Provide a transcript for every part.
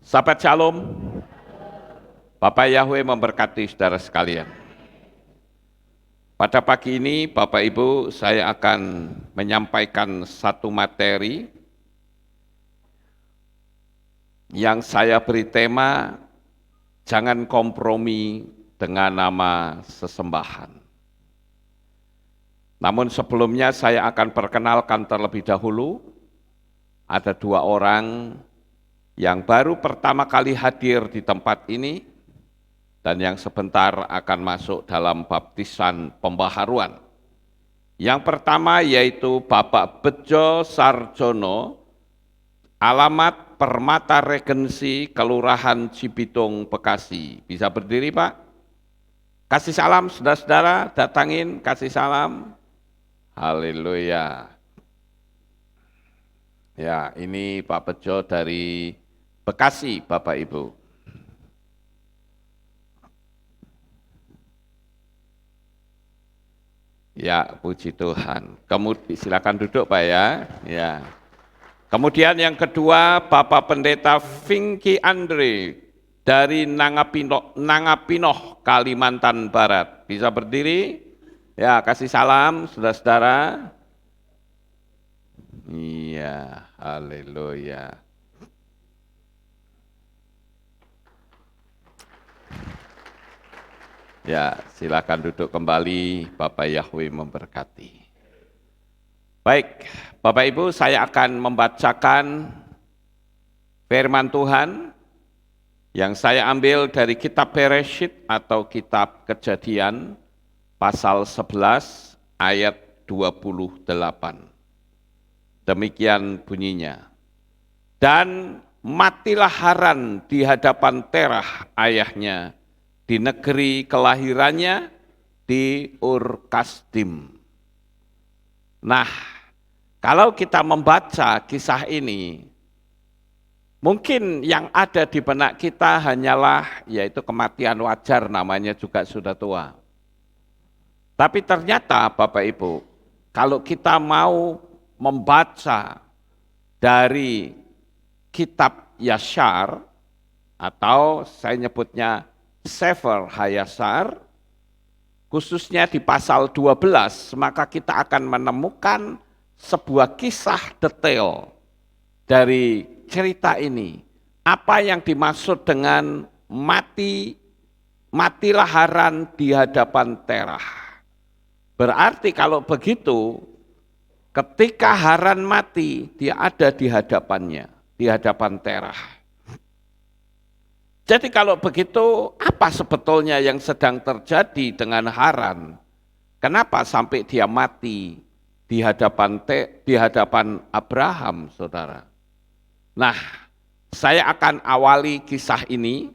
Sahabat Shalom, Bapak Yahweh memberkati saudara sekalian. Pada pagi ini Bapak Ibu, saya akan menyampaikan satu materi yang saya beri tema, jangan kompromi dengan nama sesembahan. Namun sebelumnya saya akan perkenalkan terlebih dahulu, ada dua orang yang baru pertama kali hadir di tempat ini dan yang sebentar akan masuk dalam baptisan pembaharuan. Yang pertama yaitu Bapak Bejo Sarjono, alamat Permata Regensi, Kelurahan Cibitung, Bekasi. Bisa berdiri Pak? Kasih salam saudara-saudara, datangin, kasih salam. Haleluya. Ya, ini Pak Bejo dari Bekasi, Bapak Ibu. Ya, puji Tuhan. Kemudian silakan duduk Pak ya. Ya. Kemudian yang kedua, Bapak Pendeta Vinky Andre dari Nangapinoh, Kalimantan Barat. Bisa berdiri? Ya, kasih salam saudara-saudara. Iya, haleluya. Ya, silakan duduk kembali, Bapak Yahweh memberkati. Baik, Bapak Ibu, saya akan membacakan firman Tuhan yang saya ambil dari kitab Bereshit atau kitab Kejadian pasal 11 ayat 28. Demikian bunyinya. Dan matilah Haran di hadapan Terah ayahnya, di negeri kelahirannya di Ur Kasdim. Nah, kalau kita membaca kisah ini, mungkin yang ada di benak kita hanyalah yaitu kematian wajar, namanya juga sudah tua. Tapi ternyata Bapak Ibu, kalau kita mau membaca dari kitab Yashar, atau saya nyebutnya Sefer Hayasar, khususnya di pasal 12, maka kita akan menemukan sebuah kisah detail dari cerita ini. Apa yang dimaksud dengan matilah Haran di hadapan Terah. Berarti kalau begitu, ketika Haran mati, dia ada di hadapannya, di hadapan Terah. Jadi kalau begitu, apa sebetulnya yang sedang terjadi dengan Haran? Kenapa sampai dia mati di hadapan Abraham, saudara? Nah, saya akan awali kisah ini.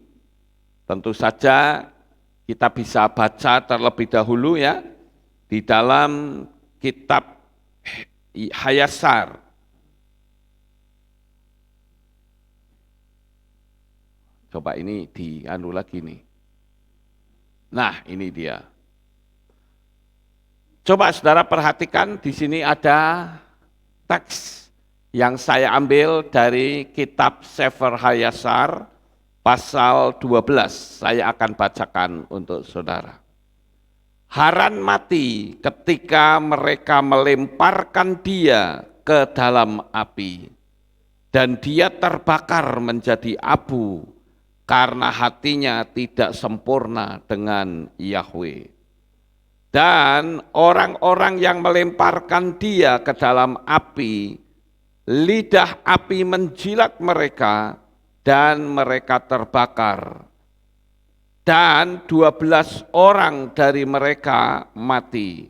Tentu saja kita bisa baca terlebih dahulu ya, di dalam kitab Hayasar. Coba ini dianu lagi nih. Nah, ini dia. Coba saudara perhatikan, di sini ada teks yang saya ambil dari kitab Sefer Hayasar pasal 12. Saya akan bacakan untuk saudara. Haran mati ketika mereka melemparkan dia ke dalam api, dan dia terbakar menjadi abu karena hatinya tidak sempurna dengan Yahweh. Dan orang-orang yang melemparkan dia ke dalam api, lidah api menjilat mereka dan mereka terbakar. Dan 12 orang dari mereka mati.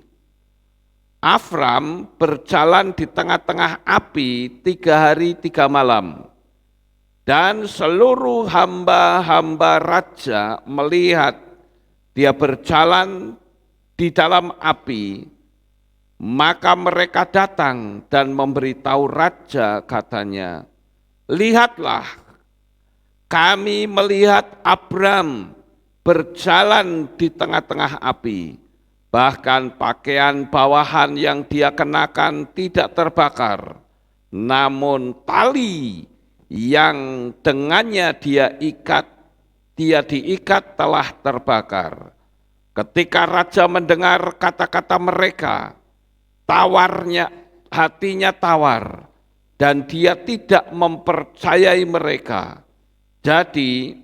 Afram berjalan di tengah-tengah api 3 hari 3 malam. Dan seluruh hamba-hamba raja melihat dia berjalan di dalam api, maka mereka datang dan memberitahu raja, katanya, lihatlah, kami melihat Abram berjalan di tengah-tengah api, bahkan pakaian bawahan yang dia kenakan tidak terbakar, namun tali yang dengannya dia diikat telah terbakar. Ketika raja mendengar kata-kata mereka, hatinya tawar, dan dia tidak mempercayai mereka. Jadi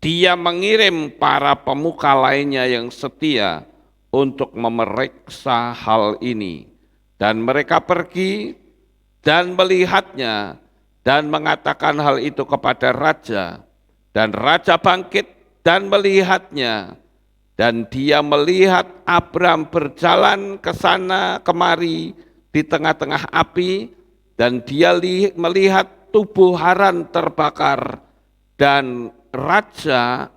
dia mengirim para pemuka lainnya yang setia untuk memeriksa hal ini. Dan mereka pergi dan melihatnya dan mengatakan hal itu kepada raja. Dan raja bangkit dan melihatnya. Dan dia melihat Abram berjalan ke sana kemari di tengah-tengah api, dan dia melihat tubuh Haran terbakar, dan raja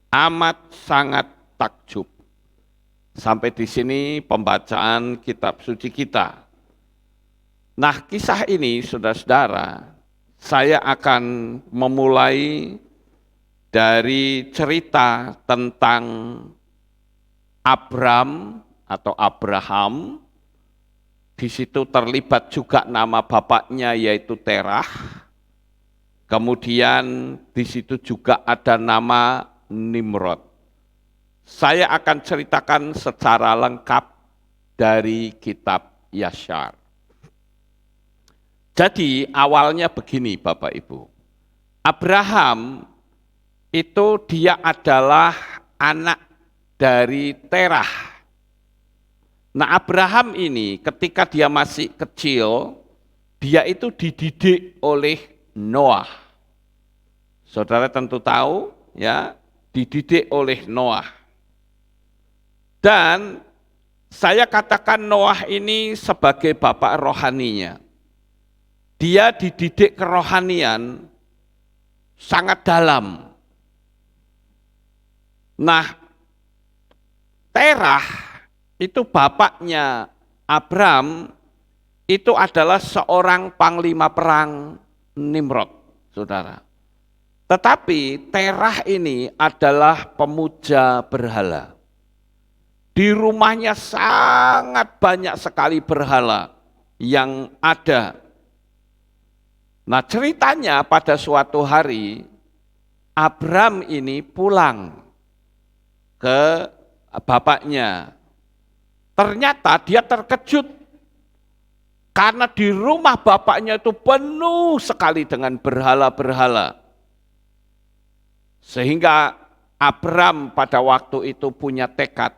amat sangat takjub. Sampai di sini pembacaan kitab suci kita. Nah, kisah ini, saudara-saudara, saya akan memulai dari cerita tentang Abram atau Abraham. Di situ terlibat juga nama bapaknya yaitu Terah. Kemudian di situ juga ada nama Nimrod. Saya akan ceritakan secara lengkap dari kitab Yasyar. Jadi awalnya begini Bapak Ibu. Abraham itu dia adalah anak dari Terah. Nah, Abraham ini ketika dia masih kecil, dia itu dididik oleh Noah. Saudara tentu tahu, ya, dididik oleh Noah. Dan saya katakan Noah ini sebagai bapak rohaninya. Dia dididik kerohanian sangat dalam. Nah, Terah itu bapaknya Abram, itu adalah seorang panglima perang Nimrod, saudara. Tetapi Terah ini adalah pemuja berhala. Di rumahnya sangat banyak sekali berhala yang ada. Nah, ceritanya pada suatu hari Abram ini pulang ke bapaknya. Ternyata dia terkejut karena di rumah bapaknya itu penuh sekali dengan berhala-berhala. Sehingga Abram pada waktu itu punya tekad,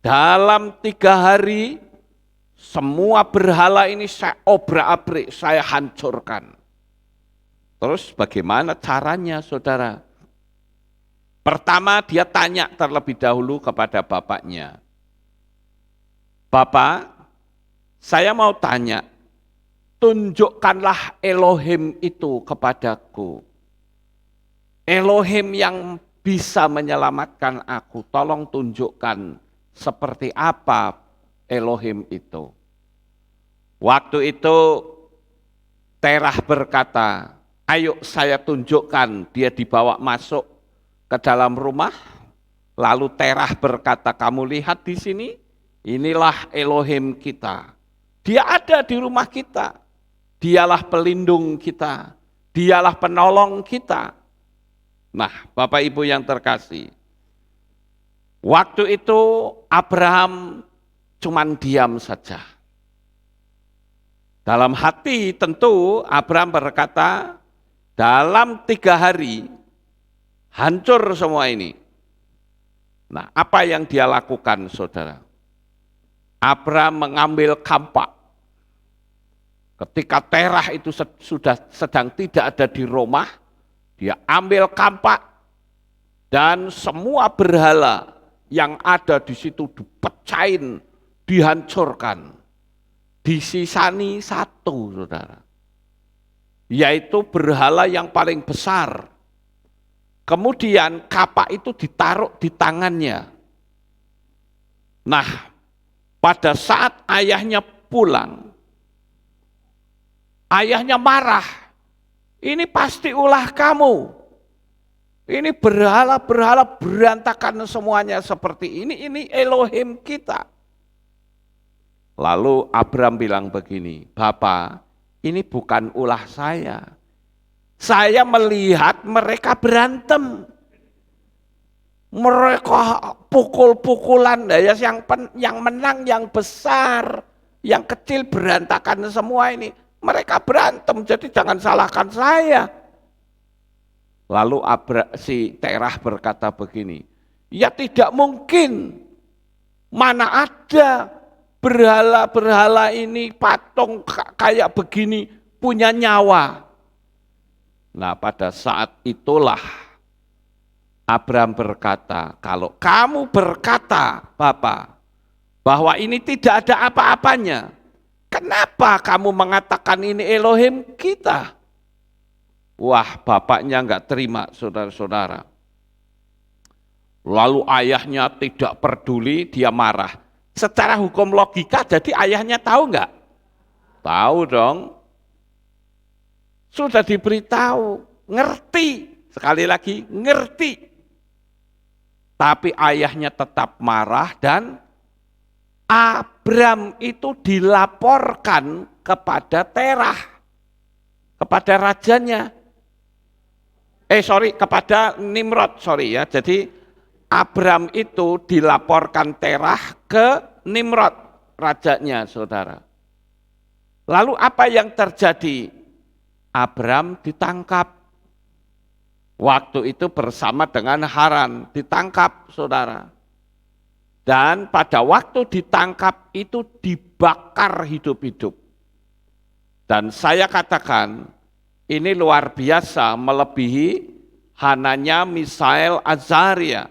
dalam 3 hari semua berhala ini saya obrak-abrik, saya hancurkan. Terus bagaimana caranya, saudara? Pertama dia tanya terlebih dahulu kepada bapaknya. Bapak, saya mau tanya, tunjukkanlah Elohim itu kepadaku. Elohim yang bisa menyelamatkan aku, tolong tunjukkan seperti apa Elohim itu. Waktu itu Terah berkata, ayo saya tunjukkan. Dia dibawa masuk ke dalam rumah. Lalu Terah berkata, kamu lihat di sini, inilah Elohim kita. Dia ada di rumah kita. Dialah pelindung kita. Dialah penolong kita. Nah, Bapak Ibu yang terkasih, waktu itu Abraham cuman diam saja. Dalam hati tentu Abraham berkata, dalam 3 hari hancur semua ini. Nah, apa yang dia lakukan, saudara? Abraham mengambil kampak. Ketika Terah itu sudah sedang tidak ada di rumah, dia ambil kampak dan semua berhala yang ada di situ dipecahin, dihancurkan. Disisani 1, saudara. Yaitu berhala yang paling besar. Kemudian kapak itu ditaruh di tangannya. Nah, pada saat ayahnya pulang, ayahnya marah. Ini pasti ulah kamu. Ini berhala-berhala berantakan semuanya seperti ini. Ini Elohim kita. Lalu Abram bilang begini, Bapak, ini bukan ulah saya. Saya melihat mereka berantem. Mereka pukul-pukulan, ya, yang menang yang besar, yang kecil berantakan semua ini. Mereka berantem, jadi jangan salahkan saya. Lalu si Terah berkata begini, ya tidak mungkin, mana ada berhala-berhala ini, patung kayak begini punya nyawa. Nah pada saat itulah Abraham berkata, kalau kamu berkata, Bapak, bahwa ini tidak ada apa-apanya, kenapa kamu mengatakan ini Elohim kita? Wah, bapaknya enggak terima, saudara-saudara. Lalu ayahnya tidak peduli, dia marah. Secara hukum logika, jadi ayahnya tahu enggak? Tahu dong. Sudah diberitahu, ngerti. Sekali lagi, ngerti. Tapi ayahnya tetap marah dan Abram itu dilaporkan kepada Terah, kepada rajanya. Kepada Nimrod, ya. Jadi Abram itu dilaporkan Terah ke Nimrod, rajanya, saudara. Lalu apa yang terjadi? Abram ditangkap. Waktu itu bersama dengan Haran, ditangkap, saudara. Dan pada waktu ditangkap itu dibakar hidup-hidup. Dan saya katakan, ini luar biasa, melebihi Hananya, Misael, Azaria.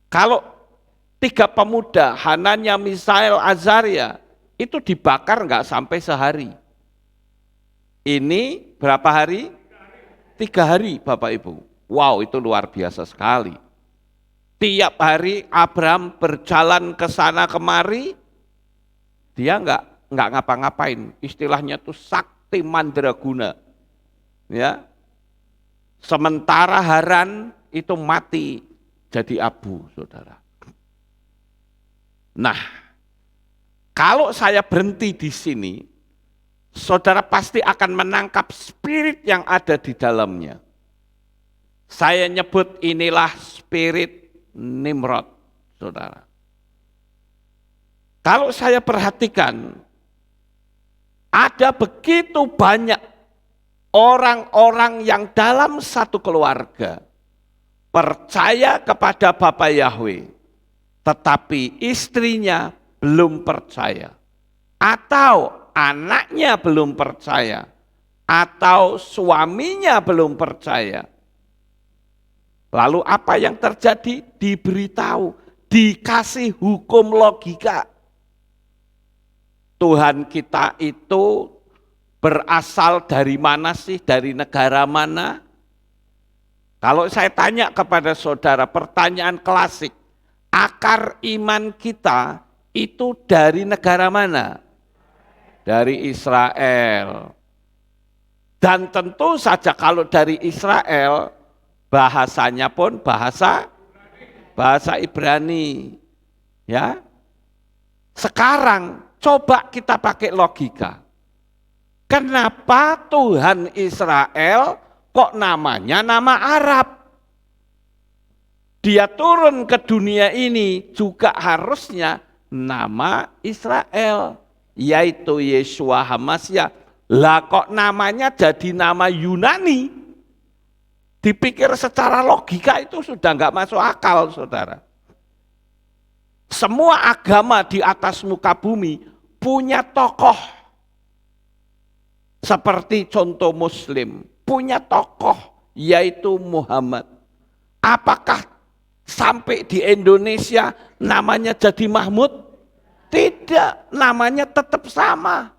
Kalau 3 pemuda, Hananya, Misael, Azaria, itu dibakar enggak sampai sehari. Ini berapa hari? 3 hari, Bapak Ibu. Wow, itu luar biasa sekali. Tiap hari Abraham berjalan ke sana kemari, dia enggak ngapa-ngapain. Istilahnya itu sakti mandraguna. Ya. Sementara Haran itu mati jadi abu, saudara. Nah, kalau saya berhenti di sini, saudara pasti akan menangkap spirit yang ada di dalamnya. Saya nyebut inilah spirit Nimrod, saudara. Kalau saya perhatikan, ada begitu banyak orang-orang yang dalam satu keluarga percaya kepada Bapa Yahweh, tetapi istrinya belum percaya. Atau anaknya belum percaya, atau suaminya belum percaya. Lalu apa yang terjadi? Diberitahu, dikasih hukum logika. Tuhan kita itu berasal dari mana sih? Dari negara mana? Kalau saya tanya kepada saudara, pertanyaan klasik, akar iman kita itu dari negara mana? Dari Israel. Dan tentu saja kalau dari Israel, bahasanya pun bahasa Ibrani. Ya. Sekarang coba kita pakai logika. Kenapa Tuhan Israel kok namanya nama Arab? Dia turun ke dunia ini juga harusnya nama Israel, yaitu Yeshua HaMashiach. Lah kok namanya jadi nama Yunani? Dipikir secara logika itu sudah enggak masuk akal, saudara. Semua agama di atas muka bumi punya tokoh. Seperti contoh Muslim, punya tokoh yaitu Muhammad. Apakah sampai di Indonesia namanya jadi Mahmud? Tidak, namanya tetap sama.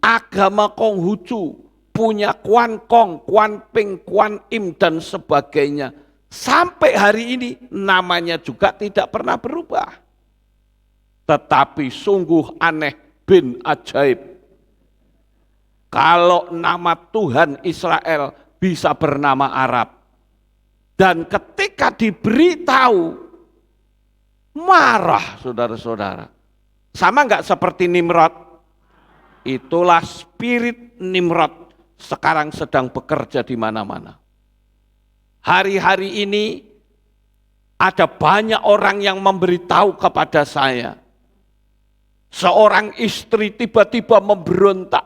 Agama Konghucu punya Kuan Kong, Kuan Ping, Kuan Im dan sebagainya. Sampai hari ini namanya juga tidak pernah berubah. Tetapi sungguh aneh bin ajaib. Kalau nama Tuhan Israel bisa bernama Arab. Dan ketika diberitahu, marah saudara-saudara. Sama enggak seperti Nimrod? itulah spirit Nimrod sekarang sedang bekerja di mana-mana. Hari-hari ini ada banyak orang yang memberitahu kepada saya, seorang istri tiba-tiba memberontak,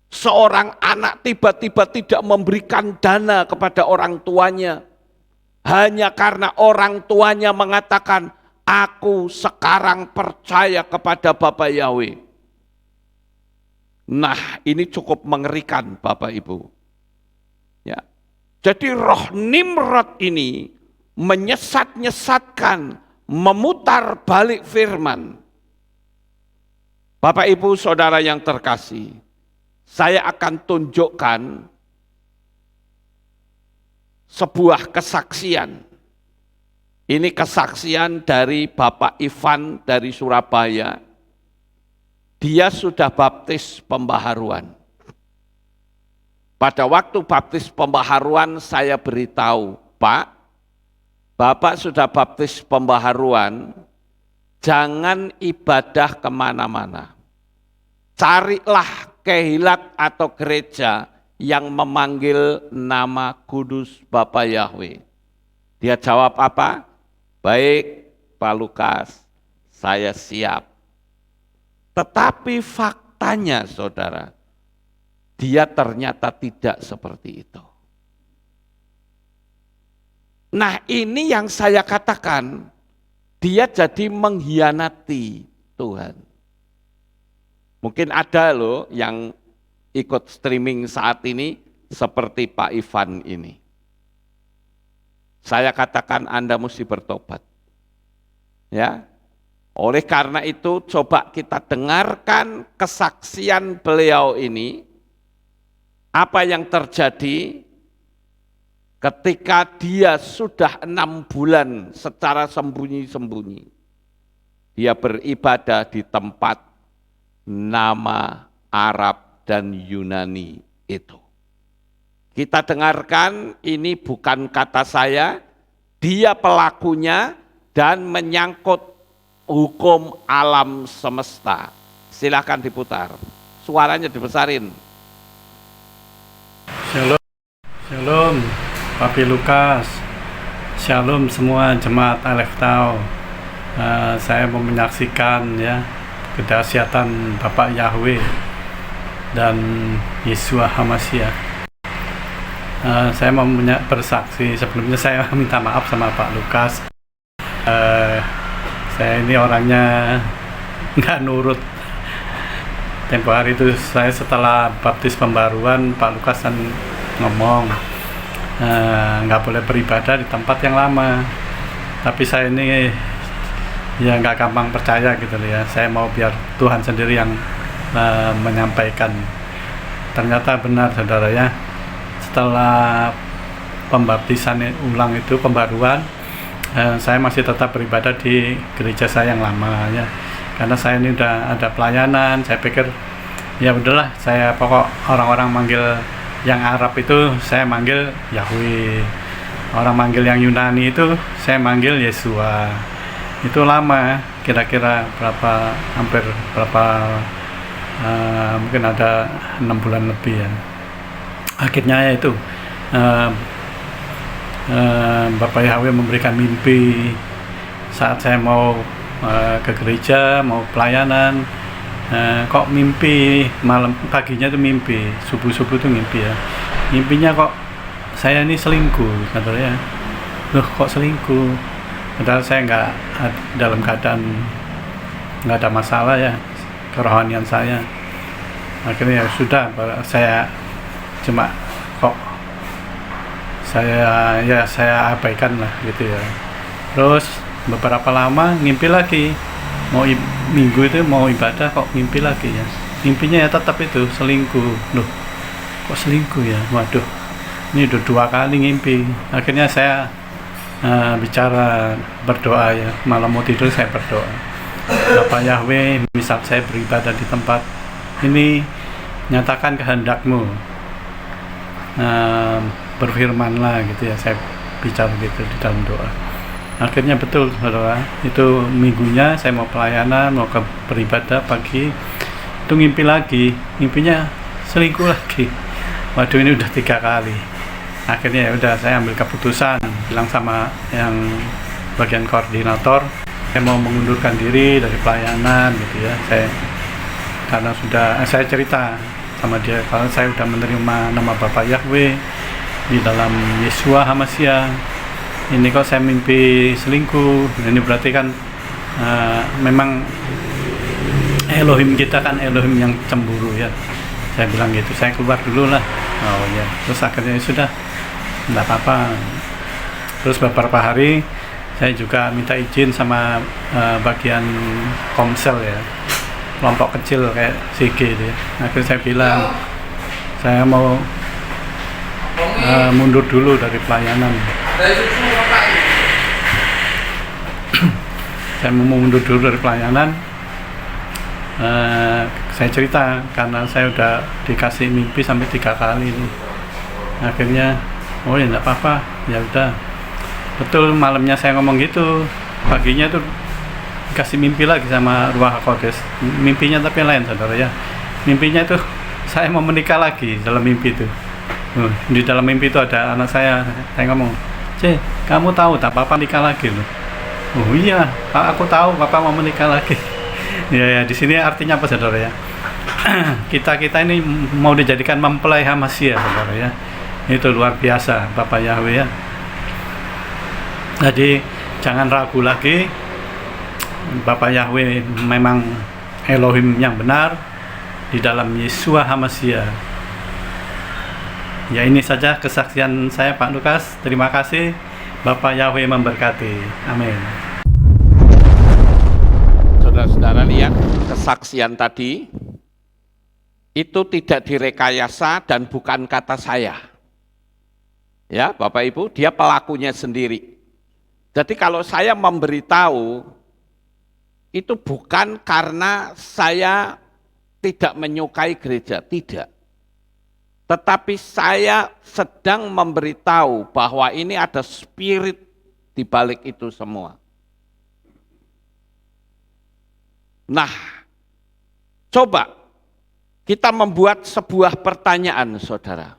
seorang anak tiba-tiba tidak memberikan dana kepada orang tuanya, hanya karena orang tuanya mengatakan, aku sekarang percaya kepada Bapak Yahweh. Nah, ini cukup mengerikan Bapak Ibu. Ya. Jadi roh Nimrod ini menyesat-nyesatkan, memutar balik firman. Bapak Ibu Saudara yang terkasih, saya akan tunjukkan sebuah kesaksian. Ini kesaksian dari Bapak Ivan dari Surabaya. Dia sudah baptis pembaharuan. Pada waktu baptis pembaharuan saya beritahu, Pak, Bapak sudah baptis pembaharuan, jangan ibadah kemana-mana. Carilah kehilat atau gereja yang memanggil nama kudus Bapak Yahweh. Dia jawab apa? Baik Pak Lukas, saya siap. Tetapi faktanya saudara, dia ternyata tidak seperti itu. Nah ini yang saya katakan, dia jadi mengkhianati Tuhan. Mungkin ada loh yang ikut streaming saat ini seperti Pak Ivan ini. Saya katakan Anda mesti bertobat. Ya. Oleh karena itu coba kita dengarkan kesaksian beliau ini. Apa yang terjadi ketika dia sudah 6 bulan secara sembunyi-sembunyi. Dia beribadah di tempat nama Arab dan Yunani itu. Kita dengarkan, ini bukan kata saya, dia pelakunya dan menyangkut hukum alam semesta. Silakan diputar, suaranya dibesarin. Shalom, shalom, Papi Lukas, shalom semua jemaat Aleftau. Saya mau menyaksikan ya kedahsyatan Bapak Yahweh dan Yeshua HaMashiach. Saya mau bersaksi. Sebelumnya saya minta maaf sama Pak Lukas. Saya ini orangnya nggak nurut. Tempo hari itu saya setelah baptis pembaruan, Pak Lukas kan ngomong nggak boleh beribadah di tempat yang lama. Tapi saya ini ya nggak gampang percaya gitu ya. Saya mau biar Tuhan sendiri yang menyampaikan. Ternyata benar saudara ya. Setelah pembaptisan ulang itu pembaruan, saya masih tetap beribadah di gereja saya yang lama ya. Karena saya ini udah ada pelayanan, saya pikir ya udahlah, saya pokok orang-orang manggil yang Arab itu saya manggil Yahweh, orang manggil yang Yunani itu saya manggil Yeshua. Itu lama, kira-kira hampir mungkin ada 6 bulan lebih ya. Akhirnya ya itu Bapak Yahweh memberikan mimpi saat saya mau ke gereja, mau pelayanan. Kok mimpi malam, paginya itu mimpi, subuh-subuh itu mimpi ya. Mimpinya kok saya ini selingkuh katanya. Loh kok selingkuh? Padahal saya nggak dalam keadaan nggak ada masalah ya kerohanian saya. Akhirnya ya sudah, saya cuma kok saya abaikan lah gitu ya. Terus beberapa lama ngimpi lagi, mau minggu itu mau ibadah kok ngimpi lagi ya. Mimpinya ya tetap itu selingkuh. Loh kok selingkuh ya, waduh ini udah 2 kali ngimpi. Akhirnya saya bicara, berdoa ya, malam mau tidur saya berdoa, Bapak Yahweh, misal saya beribadah di tempat ini, nyatakan kehendak-Mu, berfirmanlah gitu ya. Saya bicara gitu di dalam doa. Akhirnya betul saudara, itu minggunya saya mau pelayanan, mau ke beribadah pagi, itu ngimpi lagi, mimpinya selingkuh lagi. Waduh, ini udah 3 kali. Akhirnya ya udah saya ambil keputusan, bilang sama yang bagian koordinator, saya mau mengundurkan diri dari pelayanan gitu ya. Karena saya cerita sama dia kalau saya sudah menerima nama Bapak Yahweh di dalam Yeshua HaMashiach. Ini kok saya mimpi selingkuh. Ini berarti kan memang Elohim kita kan Elohim yang cemburu ya. Saya bilang gitu, saya keluar dulu lah. Oh ya, terus akhirnya sudah, enggak apa-apa. Terus beberapa hari saya juga minta izin sama bagian Komsel ya, kelompok kecil kayak CG itu ya. Akhirnya saya bilang saya mau mundur dulu dari pelayanan. Saya mau mundur dulu dari pelayanan. Saya cerita karena saya udah dikasih mimpi sampai 3 kali ini. Akhirnya, oh ya enggak apa-apa, ya udah. Betul, malamnya saya ngomong gitu, paginya tuh dikasih mimpi lagi sama Ruach HaKodesh. Mimpinya tapi lain, saudara ya. Mimpinya itu saya mau menikah lagi dalam mimpi itu. Di dalam mimpi itu ada anak saya ngomong, "C, kamu tahu tak Papa nikah lagi loh." Oh iya, Pak, aku tahu Papa mau menikah lagi. Ya, di sini artinya apa, saudara ya? kita ini mau dijadikan mempelai HaMashiach, saudara ya. Itu luar biasa, Bapak Yahweh ya. Jadi jangan ragu lagi, Bapak Yahweh memang Elohim yang benar di dalam Yeshua HaMashiach. Ya, ini saja kesaksian saya, Pak Lukas. Terima kasih. Bapak Yahweh memberkati. Amin. Saudara-saudara lihat kesaksian tadi itu tidak direkayasa dan bukan kata saya. Ya, Bapak Ibu, dia pelakunya sendiri. Jadi kalau saya memberitahu itu bukan karena saya tidak menyukai gereja, tidak. Tetapi saya sedang memberitahu bahwa ini ada spirit di balik itu semua. Nah, coba kita membuat sebuah pertanyaan, saudara.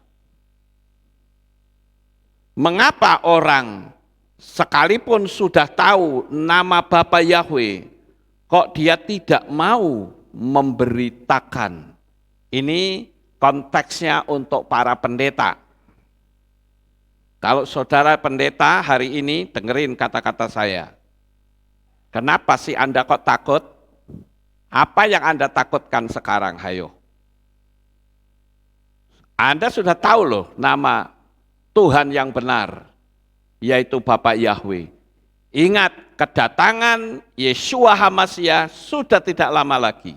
Mengapa orang sekalipun sudah tahu nama Bapa Yahweh, kok dia tidak mau memberitakan? Ini konteksnya untuk para pendeta. Kalau saudara pendeta hari ini dengerin kata-kata saya. Kenapa sih Anda kok takut? Apa yang Anda takutkan sekarang, hayo? Anda sudah tahu loh nama Tuhan yang benar, yaitu Bapak Yahweh. Ingat, kedatangan Yeshua HaMashiach sudah tidak lama lagi.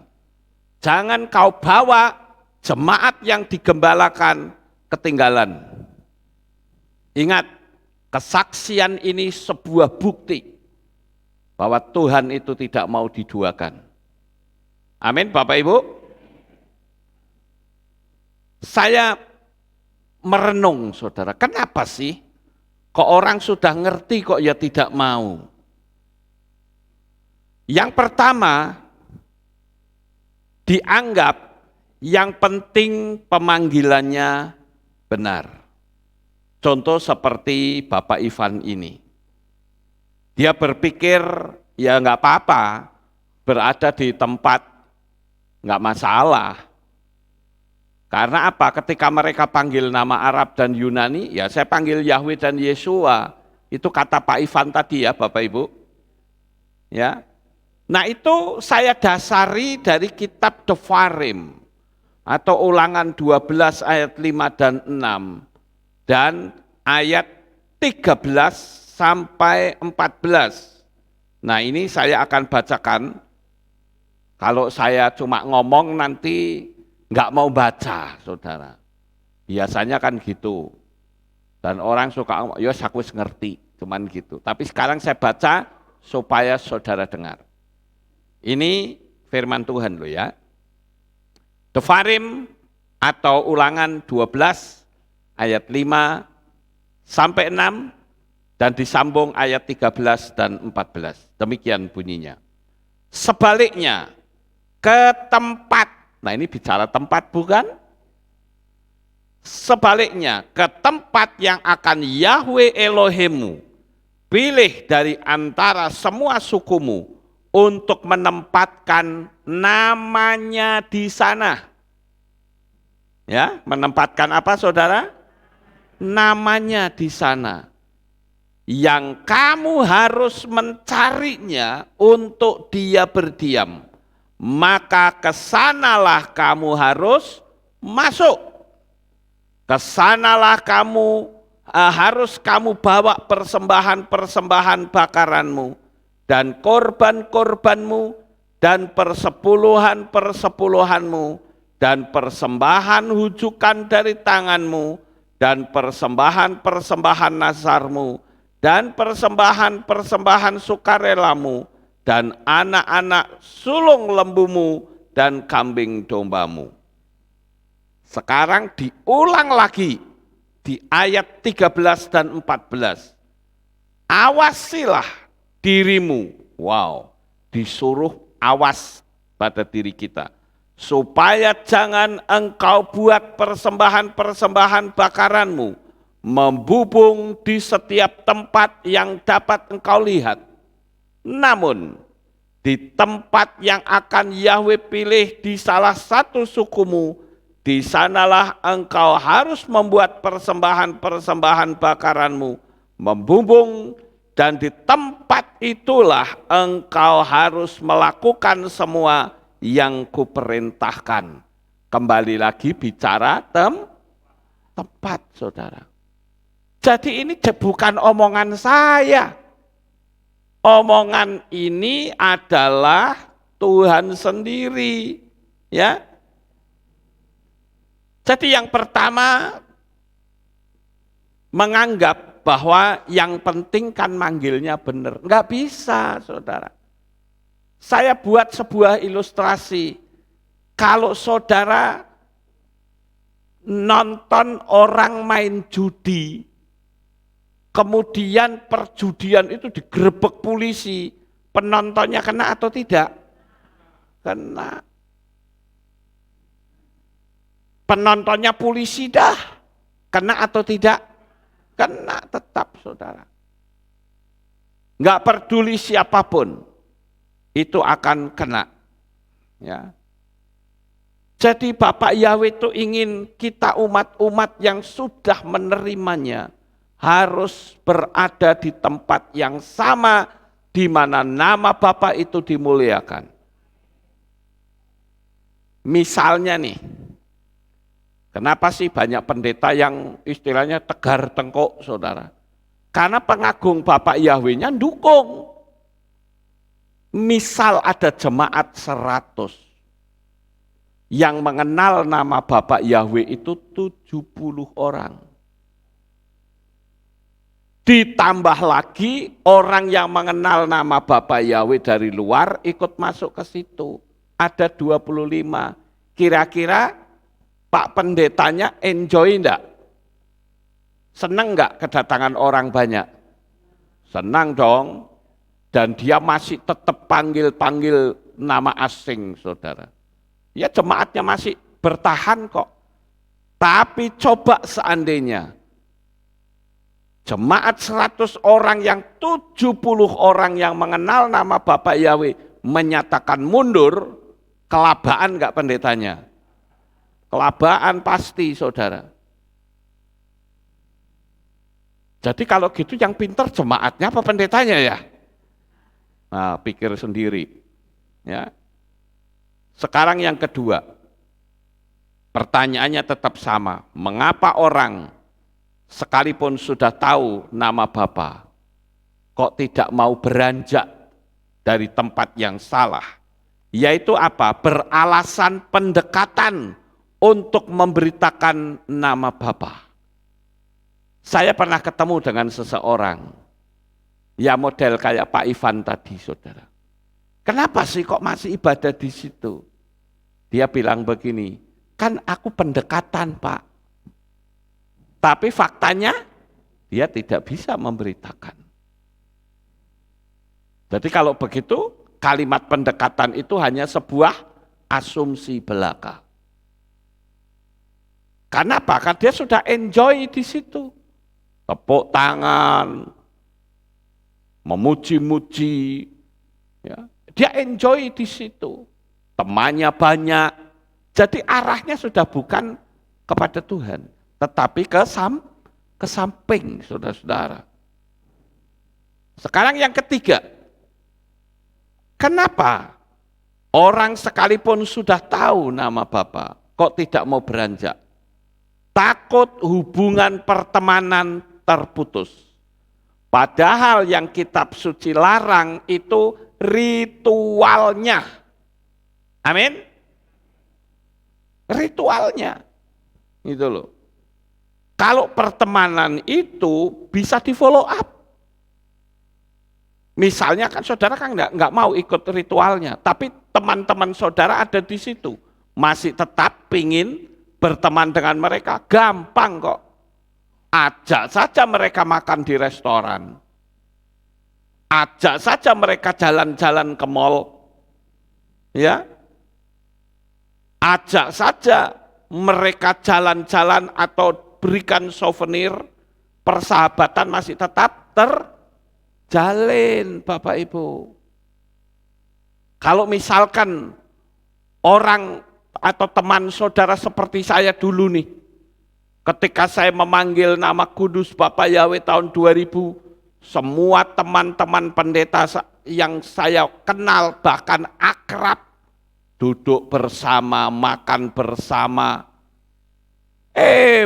Jangan kau bawa jemaat yang digembalakan ketinggalan. Ingat, kesaksian ini sebuah bukti bahwa Tuhan itu tidak mau diduakan. Amin, Bapak Ibu. Saya merenung, saudara, kenapa sih kok orang sudah ngerti kok ya tidak mau? Yang pertama, dianggap yang penting pemanggilannya benar. Contoh seperti Bapak Ivan ini. Dia berpikir ya nggak apa-apa, berada di tempat nggak masalah. Karena apa? Ketika mereka panggil nama Arab dan Yunani, ya saya panggil Yahweh dan Yeshua. Itu kata Pak Ivan tadi ya, Bapak Ibu. Ya. Nah, itu saya dasari dari kitab Devarim atau Ulangan 12 ayat 5 dan 6 dan ayat 13 sampai 14. Nah, ini saya akan bacakan. Kalau saya cuma ngomong nanti nggak mau baca, saudara. Biasanya kan gitu. Dan orang suka ngomong, ya aku ngerti, cuman gitu. Tapi sekarang saya baca supaya saudara dengar. Ini firman Tuhan loh ya. Devarim atau Ulangan 12 ayat 5 sampai 6 dan disambung ayat 13 dan 14. Demikian bunyinya. Sebaliknya, ke tempat Nah ini bicara tempat bukan? Sebaliknya, ke tempat yang akan Yahweh Elohimmu pilih dari antara semua sukumu untuk menempatkan namanya di sana. Ya, menempatkan apa saudara? Namanya di sana. Yang kamu harus mencarinya untuk dia berdiam. Maka kesanalah kamu harus masuk. Kesanalah kamu harus kamu bawa persembahan-persembahan bakaranmu dan korban-korbanmu dan persepuluhan-persepuluhanmu dan persembahan hujukan dari tanganmu dan persembahan-persembahan nazarmu dan persembahan-persembahan sukarelamu dan anak-anak sulung lembumu dan kambing dombamu. Sekarang diulang lagi di ayat 13 dan 14. Awasilah dirimu. Wow, disuruh awas pada diri kita. Supaya jangan engkau buat persembahan-persembahan bakaranmu membubung di setiap tempat yang dapat engkau lihat. Namun, di tempat yang akan Yahweh pilih di salah satu sukumu, di sanalah engkau harus membuat persembahan-persembahan bakaranmu membubung, dan di tempat itulah engkau harus melakukan semua yang kuperintahkan. Kembali lagi bicara tempat, saudara. Jadi ini bukan omongan saya. Omongan ini adalah Tuhan sendiri, ya. Jadi yang pertama menganggap bahwa yang penting kan manggilnya benar. Enggak bisa, saudara. Saya buat sebuah ilustrasi. Kalau saudara nonton orang main judi, kemudian perjudian itu digerebek polisi, penontonnya kena atau tidak? Kena. Penontonnya polisi dah, kena atau tidak? Kena tetap, saudara. Enggak peduli siapapun, itu akan kena. Ya. Jadi Bapak Yahweh itu ingin kita umat-umat yang sudah menerimanya harus berada di tempat yang sama di mana nama Bapa itu dimuliakan. Misalnya nih, kenapa sih banyak pendeta yang istilahnya tegar tengkuk, saudara? Karena pengagung Bapak Yahweh-nya dukung. Misal ada jemaat 100 yang mengenal nama Bapak Yahweh itu 70 orang. Ditambah lagi orang yang mengenal nama Bapak Yahweh dari luar ikut masuk ke situ. Ada 25. Kira-kira Pak pendetanya enjoy enggak? Senang enggak kedatangan orang banyak? Senang dong. Dan dia masih tetap panggil-panggil nama asing, saudara. Ya jemaatnya masih bertahan kok. Tapi coba seandainya jemaat 100 orang yang 70 orang yang mengenal nama Bapak Yahweh menyatakan mundur, kelabaan enggak pendetanya? Kelabaan pasti, saudara. Jadi kalau gitu yang pinter jemaatnya apa pendetanya ya? Nah, pikir sendiri. Ya. Sekarang yang kedua, pertanyaannya tetap sama. Mengapa orang sekalipun sudah tahu nama Bapa, kok tidak mau beranjak dari tempat yang salah? Yaitu apa? Beralasan pendekatan untuk memberitakan nama Bapa. Saya pernah ketemu dengan seseorang, ya model kayak Pak Ivan tadi, saudara. Kenapa sih kok masih ibadah di situ? Dia bilang begini, kan aku pendekatan Pak. Tapi faktanya dia tidak bisa memberitakan. Jadi kalau begitu, kalimat pendekatan itu hanya sebuah asumsi belaka. Kenapa? Karena dia sudah enjoy di situ. Tepuk tangan, memuji-muji, ya. Dia enjoy di situ. Temannya banyak. Jadi arahnya sudah bukan kepada Tuhan, tetapi ke samping, saudara-saudara. Sekarang yang ketiga, kenapa orang sekalipun sudah tahu nama Bapa, kok tidak mau beranjak? Takut hubungan pertemanan terputus. Padahal yang kitab suci larang itu ritualnya. Amin. Ritualnya. Gitu loh. Kalau pertemanan itu bisa di follow up. Misalnya kan saudara kan nggak mau ikut ritualnya, tapi teman-teman saudara ada di situ, masih tetap pingin berteman dengan mereka, gampang kok. Ajak saja mereka makan di restoran, ajak saja mereka jalan-jalan ke mall, ya, ajak saja mereka jalan-jalan atau berikan souvenir, persahabatan masih tetap terjalin, Bapak Ibu. Kalau misalkan orang atau teman saudara seperti saya dulu nih, ketika saya memanggil nama kudus Bapak Yahweh tahun 2000, semua teman-teman pendeta yang saya kenal bahkan akrab, duduk bersama, makan bersama,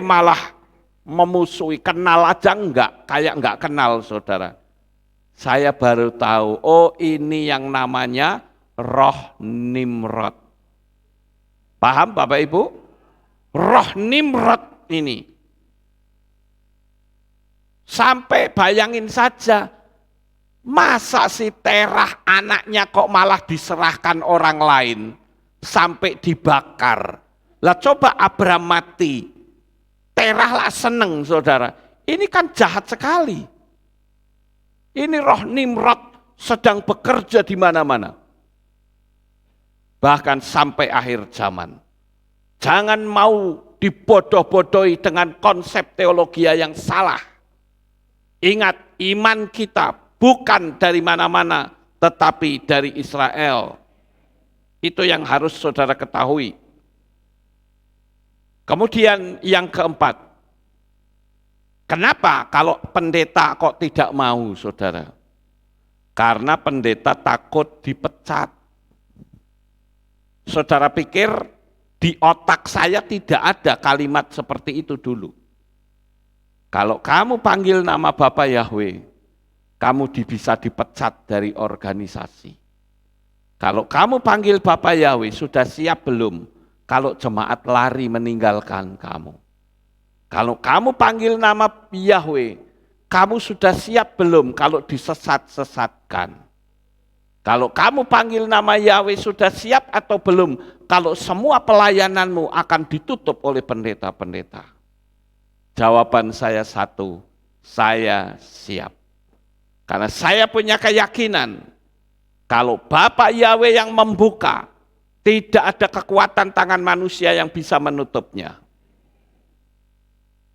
malah memusuhi, kenal aja enggak, kayak enggak kenal saudara. Saya baru tahu, oh ini yang namanya roh Nimrod. Paham Bapak Ibu? Roh Nimrod ini. Sampai bayangin saja, masa si Terah anaknya kok malah diserahkan orang lain, sampai dibakar. Lah coba Abraham mati, Terah lah seneng saudara. Ini kan jahat sekali. Ini roh Nimrod sedang bekerja di mana-mana. Bahkan sampai akhir zaman. Jangan mau dibodoh-bodohi dengan konsep teologi yang salah. Ingat, iman kita bukan dari mana-mana, tetapi dari Israel. Itu yang harus saudara ketahui. Kemudian yang keempat, kenapa kalau pendeta kok tidak mau, saudara? Karena pendeta takut dipecat. Saudara pikir di otak saya tidak ada kalimat seperti itu dulu. Kalau kamu panggil nama Bapa Yahweh, kamu bisa dipecat dari organisasi. Kalau kamu panggil Bapa Yahweh, sudah siap belum? Kalau jemaat lari meninggalkan kamu. Kalau kamu panggil nama Yahweh, kamu sudah siap belum kalau disesat-sesatkan? Kalau kamu panggil nama Yahweh sudah siap atau belum kalau semua pelayananmu akan ditutup oleh pendeta-pendeta? Jawaban saya satu, saya siap. Karena saya punya keyakinan, kalau Bapak Yahweh yang membuka, tidak ada kekuatan tangan manusia yang bisa menutupnya.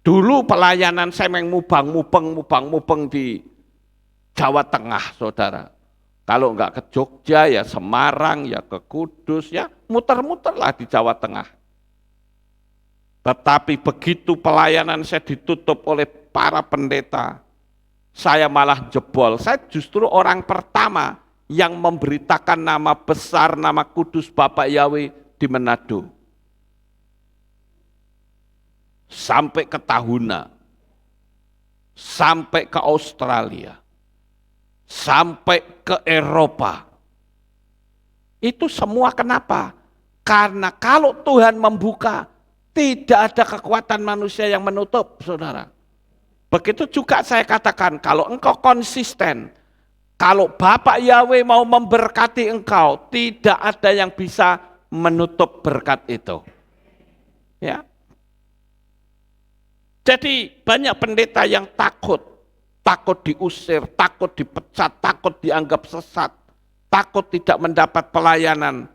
Dulu pelayanan saya mubang-mubeng di Jawa Tengah, saudara. Kalau enggak ke Jogja, ya Semarang, ya ke Kudus, ya muter-muterlah di Jawa Tengah. Tetapi begitu pelayanan saya ditutup oleh para pendeta, saya malah jebol. Saya justru orang pertama yang memberitakan nama besar, nama kudus Bapak Yahweh di Manado. Sampai ke Tahuna, sampai ke Australia, sampai ke Eropa. Itu semua kenapa? Karena kalau Tuhan membuka, tidak ada kekuatan manusia yang menutup, saudara. Begitu juga saya katakan, kalau engkau konsisten, kalau Bapak Yahweh mau memberkati engkau, tidak ada yang bisa menutup berkat itu. Ya. Jadi banyak pendeta yang takut diusir, takut dipecat, takut dianggap sesat, takut tidak mendapat pelayanan.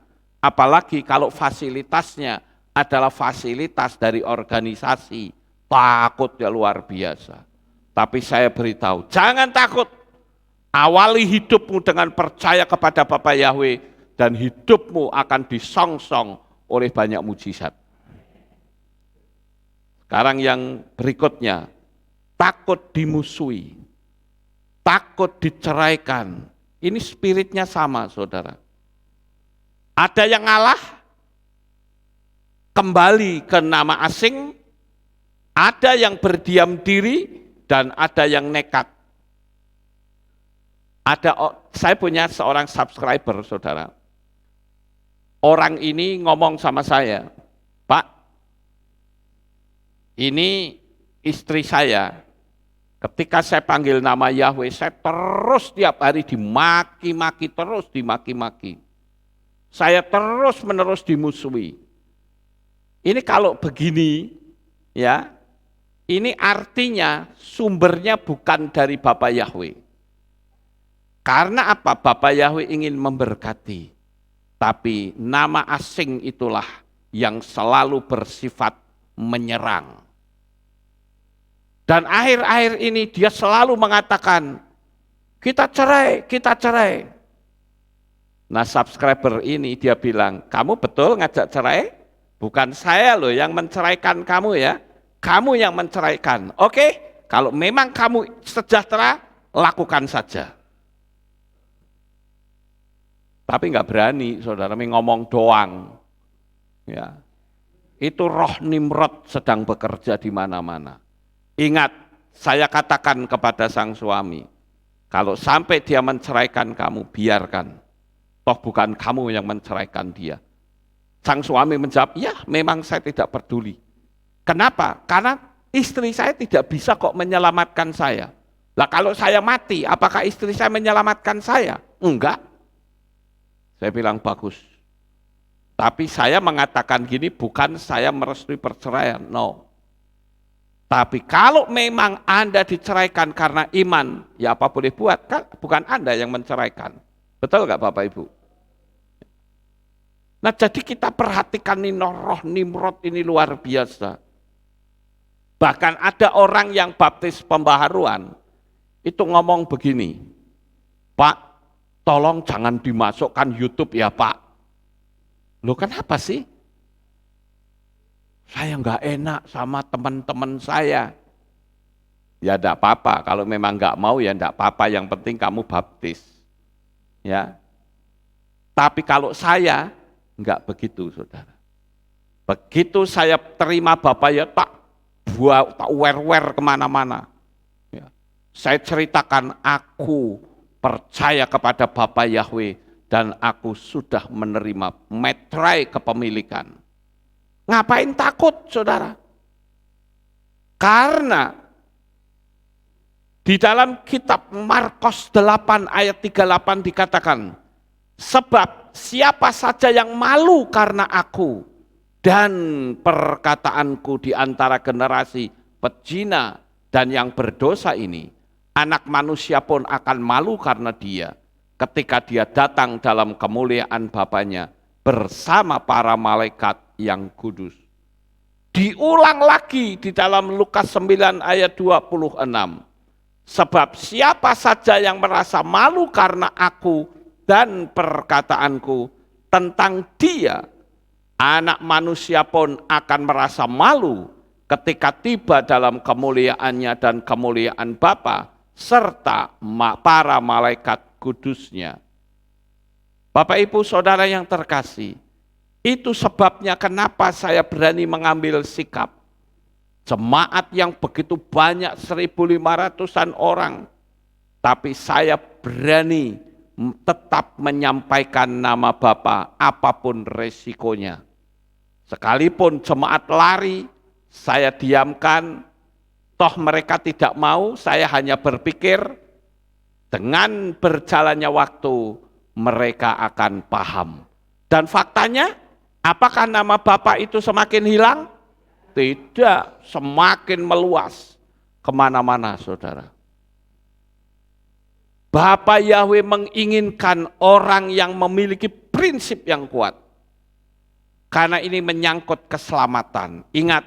Apalagi kalau fasilitasnya adalah fasilitas dari organisasi, takutnya luar biasa. Tapi saya beritahu, jangan takut. Awali hidupmu dengan percaya kepada Bapa Yahweh dan hidupmu akan disongsong oleh banyak mujizat. Sekarang yang berikutnya, takut dimusuhi, takut diceraikan. Ini spiritnya sama, saudara. Ada yang ngalah, kembali ke nama asing, ada yang berdiam diri, dan ada yang nekat. Saya punya seorang subscriber, saudara. Orang ini ngomong sama saya, Pak, ini istri saya, ketika saya panggil nama Yahweh, saya terus tiap hari dimaki-maki, terus dimaki-maki. Saya terus menerus dimusuhi. Ini kalau begini, ya, ini artinya sumbernya bukan dari Bapa Yahweh. Karena apa? Bapa Yahweh ingin memberkati. Tapi nama asing itulah yang selalu bersifat menyerang. Dan akhir-akhir ini dia selalu mengatakan, kita cerai, kita cerai. Nah subscriber ini dia bilang, kamu betul ngajak cerai? Bukan saya loh yang menceraikan kamu ya. Kamu yang menceraikan. Oke, kalau memang kamu sejahtera, lakukan saja. Tapi nggak berani, saudara, ngomong doang. Ya, itu roh Nimrod sedang bekerja di mana-mana. Ingat, saya katakan kepada sang suami, kalau sampai dia menceraikan kamu, biarkan. Toh bukan kamu yang menceraikan dia. Sang suami menjawab, ya memang saya tidak peduli. Kenapa? Karena istri saya tidak bisa kok menyelamatkan saya. Lah kalau saya mati, apakah istri saya menyelamatkan saya? Enggak. Saya bilang bagus. Tapi saya mengatakan gini, bukan saya merestui perceraian, no. Tapi kalau memang Anda diceraikan karena iman, ya apa boleh buat, kan bukan Anda yang menceraikan. Betul nggak Bapak Ibu? Nah jadi kita perhatikan nih roh Nimrod ini luar biasa. Bahkan ada orang yang baptis pembaharuan, itu ngomong begini, Pak, tolong jangan dimasukkan YouTube ya Pak. Loh kenapa sih? Saya nggak enak sama teman-teman saya. Ya enggak apa-apa, kalau memang nggak mau ya enggak apa-apa, yang penting kamu baptis. Ya. Tapi kalau saya enggak begitu, saudara. Begitu saya terima Bapak ya tak wer-wer kemana-mana. Ya. Saya ceritakan aku percaya kepada Bapa Yahweh dan aku sudah menerima metrai kepemilikan. Ngapain takut, saudara? Karena di dalam kitab Markus 8 ayat 38 dikatakan, sebab siapa saja yang malu karena aku dan perkataanku di antara generasi pezina dan yang berdosa ini, anak manusia pun akan malu karena dia ketika dia datang dalam kemuliaan Bapanya bersama para malaikat yang kudus. Diulang lagi di dalam Lukas 9 ayat 26. Sebab siapa saja yang merasa malu karena aku dan perkataanku tentang dia, anak manusia pun akan merasa malu ketika tiba dalam kemuliaannya dan kemuliaan Bapa serta para malaikat kudusnya. Bapak Ibu Saudara yang terkasih, itu sebabnya kenapa saya berani mengambil sikap. Jemaat yang begitu banyak 1.500-an orang, tapi saya berani tetap menyampaikan nama Bapa apapun resikonya. Sekalipun jemaat lari, saya diamkan. Toh mereka tidak mau, saya hanya berpikir dengan berjalannya waktu mereka akan paham. Dan faktanya, apakah nama Bapa itu semakin hilang? Tidak, semakin meluas kemana-mana, saudara. Bapa Yahweh menginginkan orang yang memiliki prinsip yang kuat. Karena ini menyangkut keselamatan. Ingat,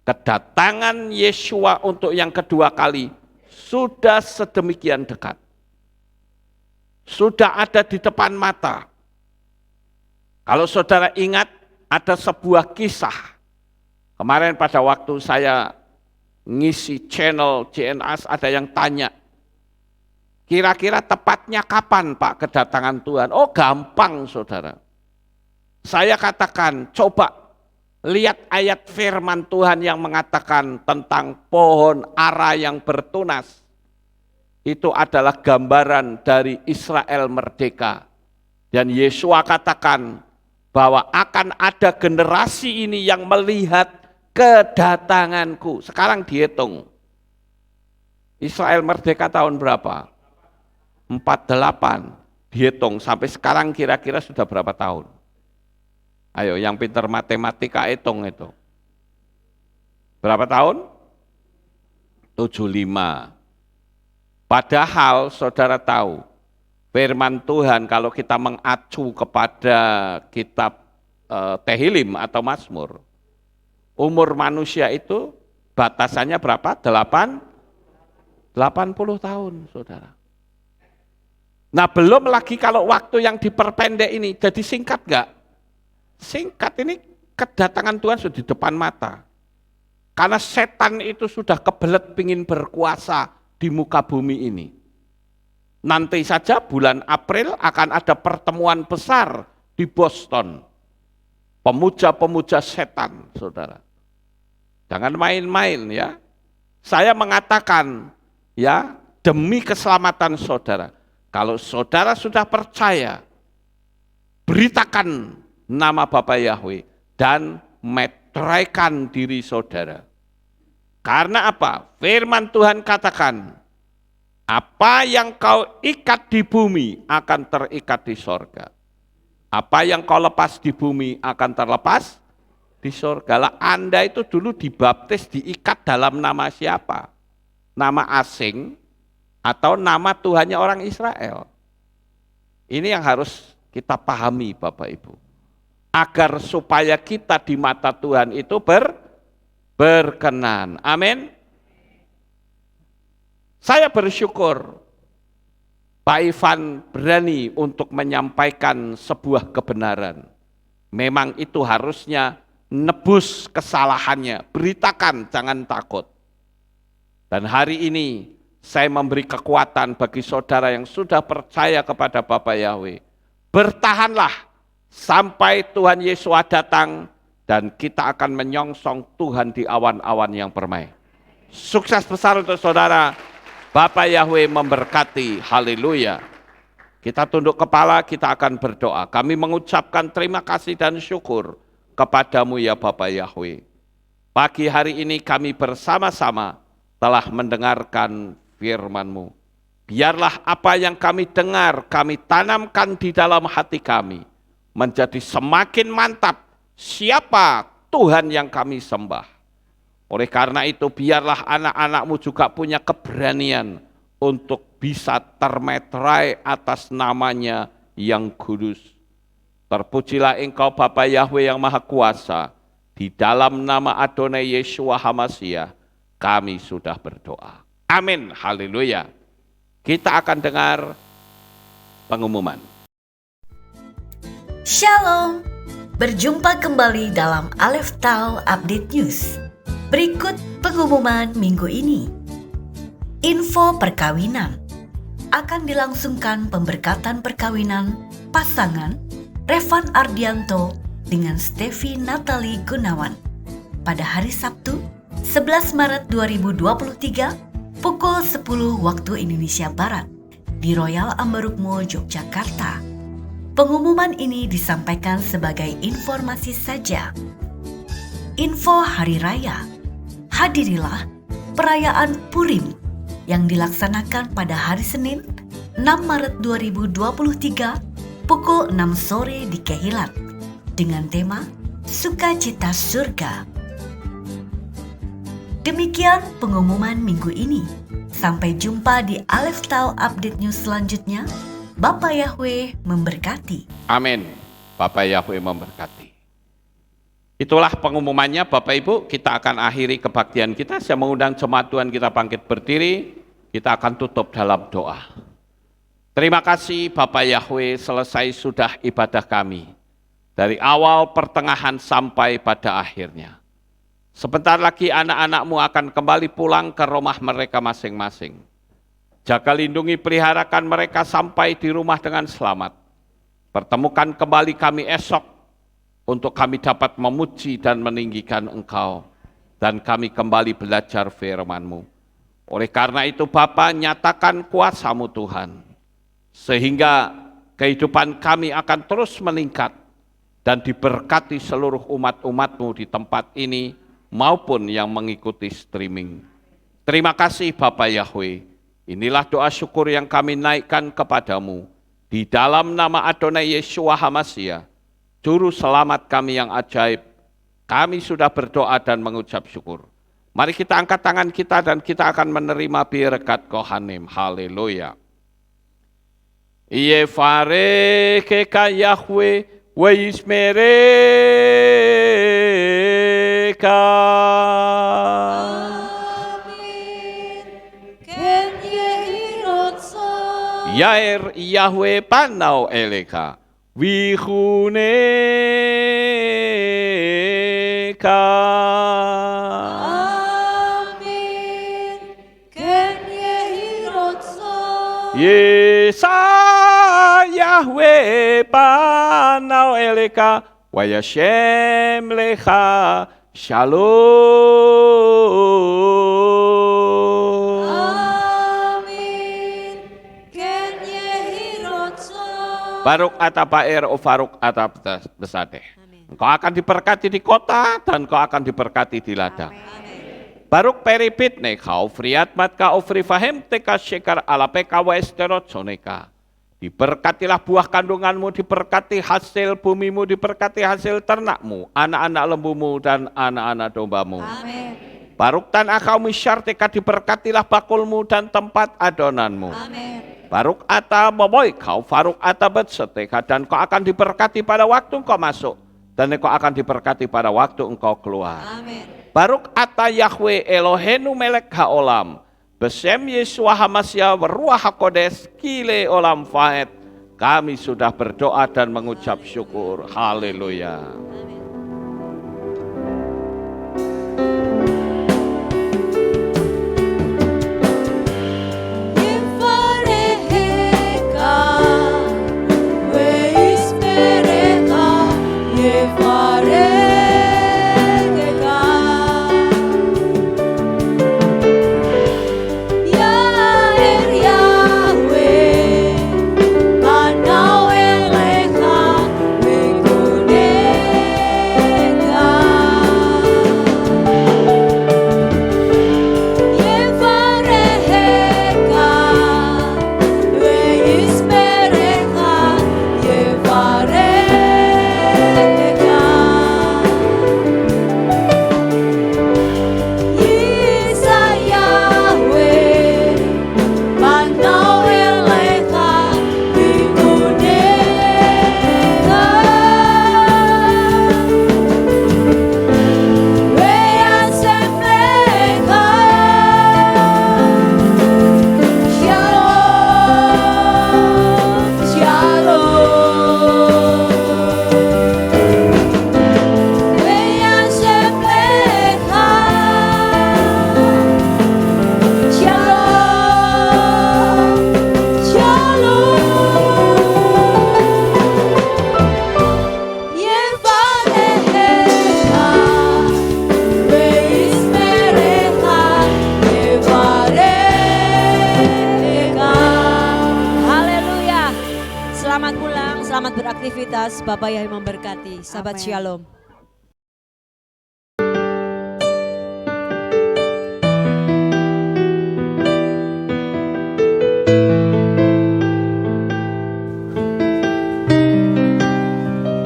kedatangan Yesua untuk yang kedua kali sudah sedemikian dekat. Sudah ada di depan mata. Kalau saudara ingat, ada sebuah kisah. Kemarin pada waktu saya ngisi channel JNAS, ada yang tanya, kira-kira tepatnya kapan Pak kedatangan Tuhan? Oh gampang saudara. Saya katakan, coba lihat ayat firman Tuhan yang mengatakan tentang pohon ara yang bertunas. Itu adalah gambaran dari Israel merdeka. Dan Yesua katakan bahwa akan ada generasi ini yang melihat kedatanganku. Sekarang dihitung. Israel merdeka tahun berapa? 48. Dihitung sampai sekarang kira-kira sudah berapa tahun? Ayo yang pintar matematika hitung itu. Berapa tahun? 75. Padahal saudara tahu, firman Tuhan kalau kita mengacu kepada kitab Tehillim atau Mazmur, umur manusia itu batasannya berapa? 80 tahun, saudara. Nah belum lagi kalau waktu yang diperpendek ini, jadi singkat enggak? Singkat, ini kedatangan Tuhan sudah di depan mata. Karena setan itu sudah kebelet pingin berkuasa di muka bumi ini. Nanti saja bulan April akan ada pertemuan besar di Boston. Pemuja-pemuja setan, saudara. Jangan main-main ya. Saya mengatakan ya, demi keselamatan saudara. Kalau saudara sudah percaya, beritakan nama Bapa Yahweh dan meteraikan diri saudara. Karena apa? Firman Tuhan katakan, apa yang kau ikat di bumi akan terikat di sorga. Apa yang kau lepas di bumi akan terlepas di sorga. Lah Anda itu dulu dibaptis, diikat dalam nama siapa? Nama asing atau nama Tuhannya orang Israel? Ini yang harus kita pahami Bapak Ibu. Agar supaya kita di mata Tuhan itu berkenan. Amin. Saya bersyukur Pak Ivan berani untuk menyampaikan sebuah kebenaran. Memang itu harusnya nebus kesalahannya. Beritakan, jangan takut. Dan hari ini saya memberi kekuatan bagi saudara yang sudah percaya kepada Bapa Yahweh. Bertahanlah sampai Tuhan Yesus datang dan kita akan menyongsong Tuhan di awan-awan yang permai. Sukses besar untuk saudara. Bapa Yahweh memberkati. Haleluya. Kita tunduk kepala, kita akan berdoa. Kami mengucapkan terima kasih dan syukur kepadamu ya Bapa Yahweh. Pagi hari ini kami bersama-sama telah mendengarkan firman-Mu. Biarlah apa yang kami dengar, kami tanamkan di dalam hati kami. Menjadi semakin mantap siapa Tuhan yang kami sembah. Oleh karena itu biarlah anak-anak-Mu juga punya keberanian untuk bisa termeterai atas namanya yang kudus. Terpujilah Engkau Bapa Yahweh yang Maha Kuasa. Di dalam nama Adonai Yeshua HaMashiach kami sudah berdoa. Amin. Haleluya. Kita akan dengar pengumuman. Shalom. Berjumpa kembali dalam Aleph Tau Update News. Berikut pengumuman minggu ini. Info perkawinan. Akan dilangsungkan pemberkatan perkawinan pasangan Revan Ardianto dengan Stevi Natali Gunawan pada hari Sabtu 11 Maret 2023 pukul 10 waktu Indonesia Barat di Royal Ambarukmo, Yogyakarta. Pengumuman ini disampaikan sebagai informasi saja. Info Hari Raya. Hadirilah perayaan Purim yang dilaksanakan pada hari Senin 6 Maret 2023 pukul 6 sore di Kehilat dengan tema Sukacita Surga. Demikian pengumuman minggu ini. Sampai jumpa di Aleph Tau Update News selanjutnya. Bapa Yahweh memberkati. Amin. Bapa Yahweh memberkati. Itulah pengumumannya Bapak Ibu, kita akan akhiri kebaktian kita. Saya mengundang jemaat Tuhan kita bangkit berdiri, kita akan tutup dalam doa. Terima kasih Bapak Yahweh, selesai sudah ibadah kami. Dari awal, pertengahan, sampai pada akhirnya. Sebentar lagi anak-anak-Mu akan kembali pulang ke rumah mereka masing-masing. Jaga lindungi peliharakan mereka sampai di rumah dengan selamat. Pertemukan kembali kami esok, untuk kami dapat memuji dan meninggikan Engkau, dan kami kembali belajar firman-Mu. Oleh karena itu Bapa, nyatakan kuasa-Mu Tuhan, sehingga kehidupan kami akan terus meningkat, dan diberkati seluruh umat-umat-Mu di tempat ini, maupun yang mengikuti streaming. Terima kasih Bapa Yahweh, inilah doa syukur yang kami naikkan kepadamu, di dalam nama Adonai Yeshua HaMashiach, Juru Selamat kami yang ajaib. Kami sudah berdoa dan mengucap syukur. Mari kita angkat tangan kita dan kita akan menerima berkat Kohanim. Haleluya. Yefare keka Yahweh wa yismereka. Yair Yahweh panau eleka. Wihuneka. Amin. Ken yehirotso. Yesa Yahweh panau eleka. Wayashem lecha. Shalom. Amin. Ken yehirotso. Baruk atapaer o faruk atap besadeh. Engkau akan diberkati di kota dan engkau akan diberkati di ladang. Baruk peripit nekau friat matka ofri fahem teka syekar ala peka wa esterot soneka. Diberkatilah buah kandunganmu, diberkati hasil bumimu, diberkati hasil ternakmu, anak-anak lembumu dan anak-anak dombamu. Amin. Baruk tanah kau misyar teka, diberkatilah bakulmu dan tempat adonanmu. Amin. Baruk ata boboy kau faruk ata betseteka, dan kau akan diberkati pada waktu engkau masuk, dan engkau akan diberkati pada waktu engkau keluar. Amin. Baruk ata Yahweh Elohenu melek haolam, besem Yeshua HaMashiach Ruach HaKodes kile olam faet. Kami sudah berdoa dan mengucap syukur. Haleluya. beraktivitas. Bapak yang memberkati. Sahabat Amen. Shalom.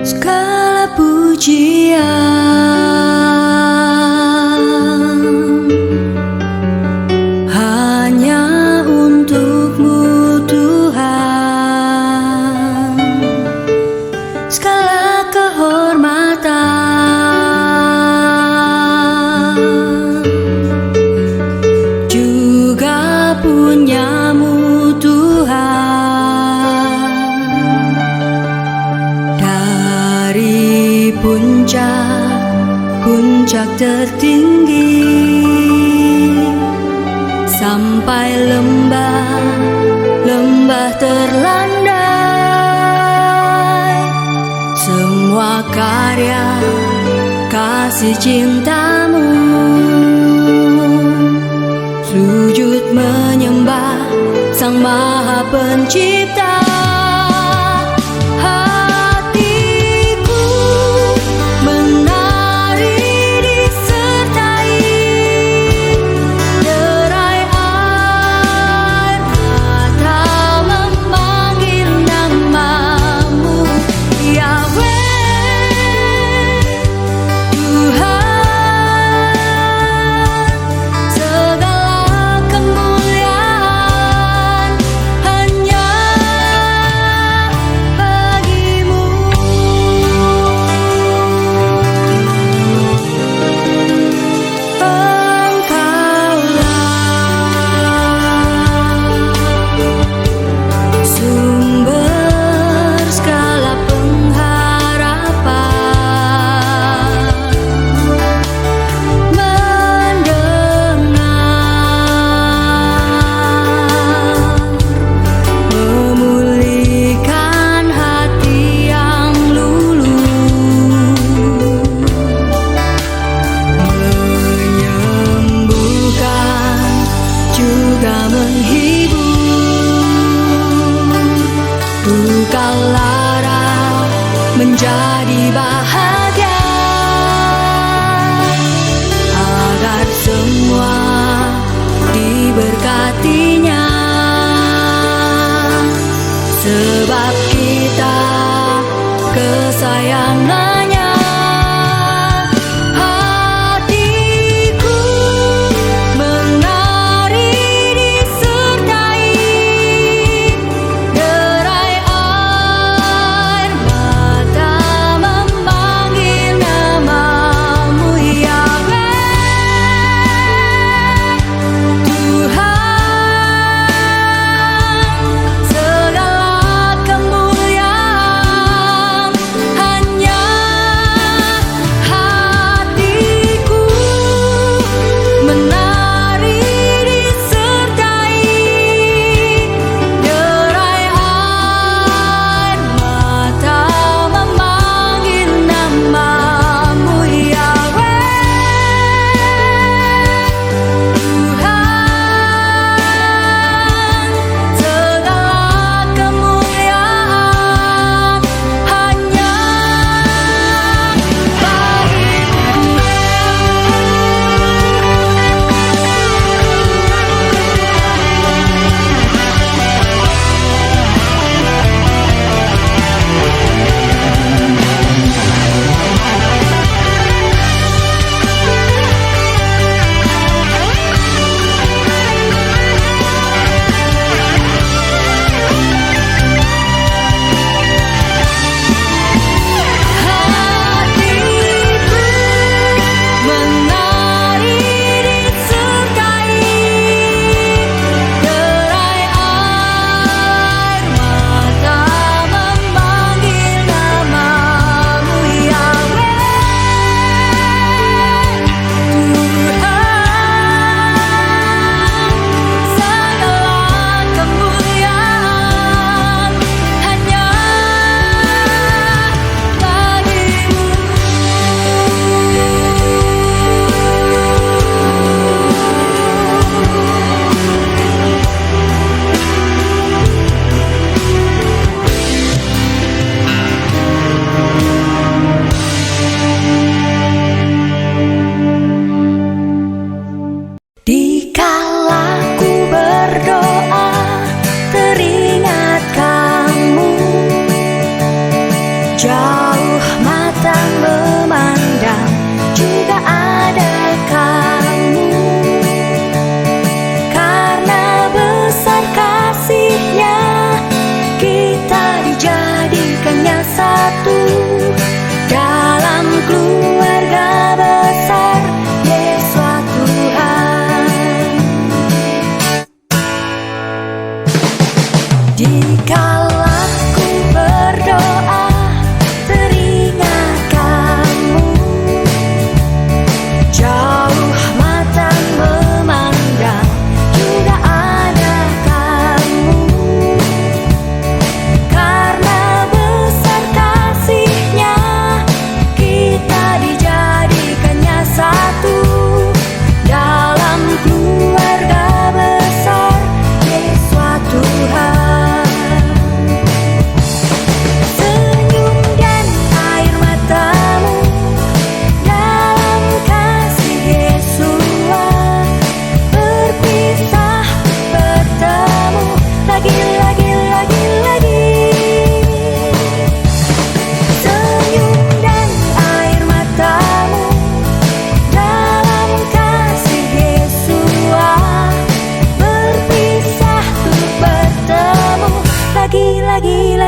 Segala pujian hanya untuk-Mu Tuhan, segala kehormatan puncak tertinggi, sampai lembah terlandai. Semua karya kasih cintamu, sujud menyembah Sang Maha Pencipta. Hatiku menari disertai derai air mata memanggil namamu, Yahweh, Tuhan. Segala kemuliaan hanya bagimu. Engkaulah sumber segala pengharapan, memulihkan hati yang luluh, menyembuhkan juga menghibur. Duka lara menjadi bahagia, agar semua diberkatinya. Sebab kita kesayangannya. Hatiku menari disertai derai air mata memanggil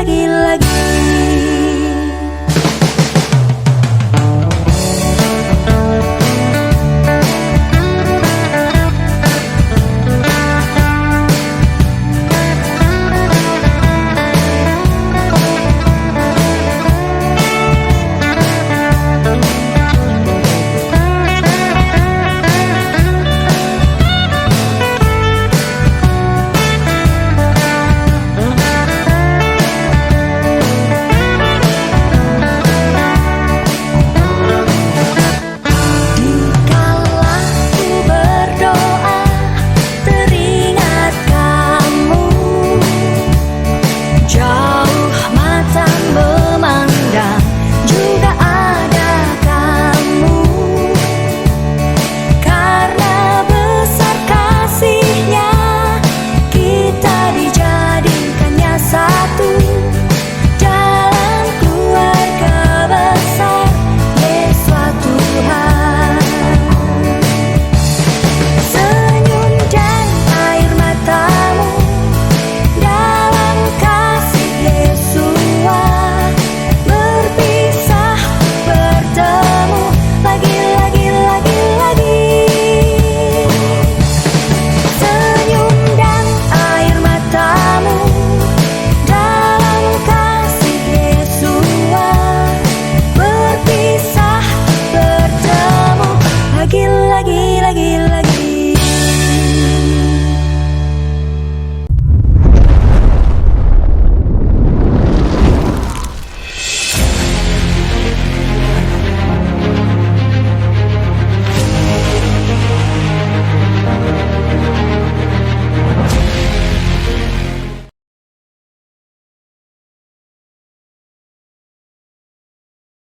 lagi